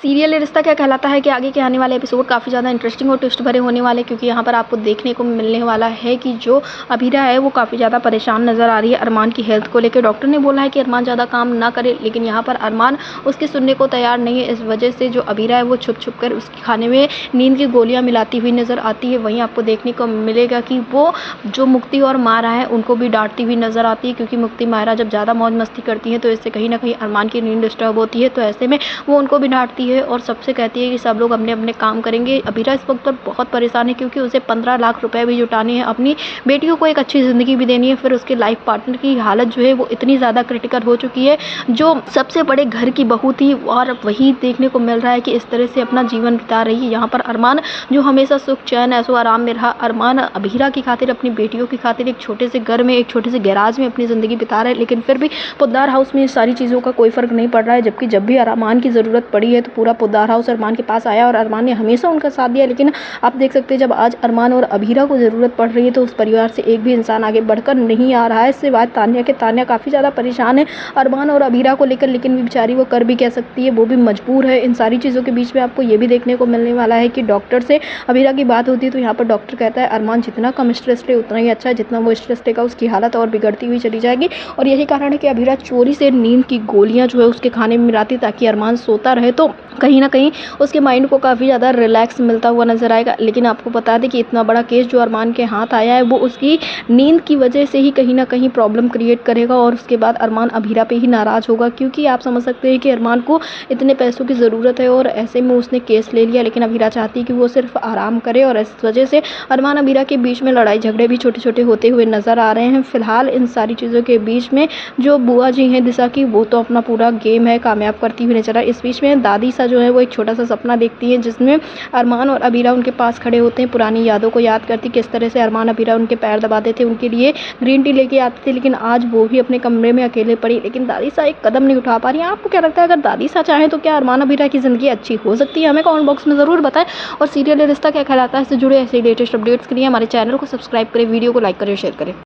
Serial ये रिश्ता क्या कहलाता है कि आगे के आने वाले एपिसोड काफ़ी ज़्यादा इंटरेस्टिंग और ट्विस्ट भरे होने वाले, क्योंकि यहाँ पर आपको देखने को मिलने वाला है कि जो अभीरा है वो काफ़ी ज़्यादा परेशान नज़र आ रही है अरमान की हेल्थ को लेकर। डॉक्टर ने बोला है कि अरमान ज़्यादा काम ना करे, लेकिन यहाँ पर अरमान उसके सुनने को तैयार नहीं है। इस वजह से जो अभीरा है वो छुप छुप कर उसके खाने में नींद की गोलियाँ मिलाती हुई नज़र आती है। वहीं आपको देखने को मिलेगा कि वो जो मुक्ति और मायरा है उनको भी डांटती हुई नज़र आती है, क्योंकि मुक्ति मायरा जब ज़्यादा मौज मस्ती करती है तो इससे कहीं ना कहीं अरमान की नींद डिस्टर्ब होती है। तो ऐसे में वो उनको भी डांटती है और सबसे कहती है कि सब लोग अपने अपने काम करेंगे। अभीरा इस वक्त पर बहुत परेशान है, क्योंकि उसे 15 लाख रुपए भी जुटाने हैं, अपनी बेटियों को एक अच्छी ज़िंदगी भी देनी है। फिर उसके लाइफ पार्टनर की हालत जो है वो इतनी ज़्यादा क्रिटिकल हो चुकी है, जो सबसे बड़े घर की बहू थी और वही देखने को मिल रहा है कि इस तरह से अपना जीवन बिता रही है। यहाँ पर अरमान जो हमेशा सुख चैन ऐसो आराम में रहा, अरमान अभीरा की खातिर, अपनी बेटियों की खातिर एक छोटे से घर में, एक छोटे से गैराज में अपनी ज़िंदगी बिता रहे हैं। लेकिन फिर भी पोद्दार हाउस में सारी चीज़ों का कोई फ़र्क नहीं पड़ रहा है, जबकि जब भी अरमान की ज़रूरत पड़ी है तो पूरा पोद्दार हाउस अरमान के पास आया और अरमान ने हमेशा उनका साथ दिया। लेकिन आप देख सकते हैं जब आज अरमान और अभीरा को ज़रूरत पड़ रही है तो उस परिवार से एक भी इंसान आगे बढ़कर नहीं आ रहा है। इससे बात तान्या के, तान्या काफ़ी ज़्यादा परेशान है अरमान और अभीरा को लेकर, लेकिन भी बेचारी वो कर भी कह सकती है, वो भी मजबूर है। इन सारी चीज़ों के बीच में आपको ये भी देखने को मिलने वाला है कि डॉक्टर से अभीरा की बात होती है तो यहाँ पर डॉक्टर कहता है अरमान जितना कम स्ट्रेस ले उतना ही अच्छा है, जितना वो स्ट्रेस लेगा उसकी हालत और बिगड़ती हुई चली जाएगी। और यही कारण है कि अभीरा चोरी से नींद की गोलियाँ जो है उसके खाने में मिलाती ताकि अरमान सोता रहे, तो कहीं ना कहीं उसके माइंड को काफ़ी ज़्यादा रिलैक्स मिलता हुआ नजर आएगा। लेकिन आपको बता दें कि इतना बड़ा केस जो अरमान के हाथ आया है वो उसकी नींद की वजह से ही कहीं ना कहीं प्रॉब्लम क्रिएट करेगा और उसके बाद अरमान अभीरा पे ही नाराज़ होगा, क्योंकि आप समझ सकते हैं कि अरमान को इतने पैसों की ज़रूरत है और ऐसे में उसने केस ले लिया। लेकिन अभीरा चाहती है कि वो सिर्फ आराम करे और इस वजह से अरमान अभीरा के बीच में लड़ाई झगड़े भी छोटे छोटे होते हुए नज़र आ रहे हैं। फिलहाल इन सारी चीज़ों के बीच में जो बुआ जी हैं दिशा की, वो तो अपना पूरा गेम है कामयाब करती हुई नजर आ। इस बीच में दादी सा जो है वो एक छोटा सा सपना देखती है जिसमें अरमान और अभीरा उनके पास खड़े होते हैं, पुरानी यादों को याद करती किस तरह से अरमान अभीरा उनके पैर दबाते थे, उनके लिए ग्रीन टी लेके आते थे। लेकिन आज वो भी अपने कमरे में अकेले पड़ी, लेकिन दादी सा एक कदम नहीं उठा पा रही है। आपको क्या लगता है, अगर दादी सा चाहे तो क्या अरमान अभीरा की ज़िंदगी अच्छी हो सकती है? हमें कमेंट बॉक्स में ज़रूर बताएं। और सीरियल रिश्ता क्या कहलाता है से जुड़े ऐसे लेटेस्ट अपडेट्स के लिए हमारे चैनल को सब्सक्राइब करें, वीडियो को लाइक करें, शेयर करें।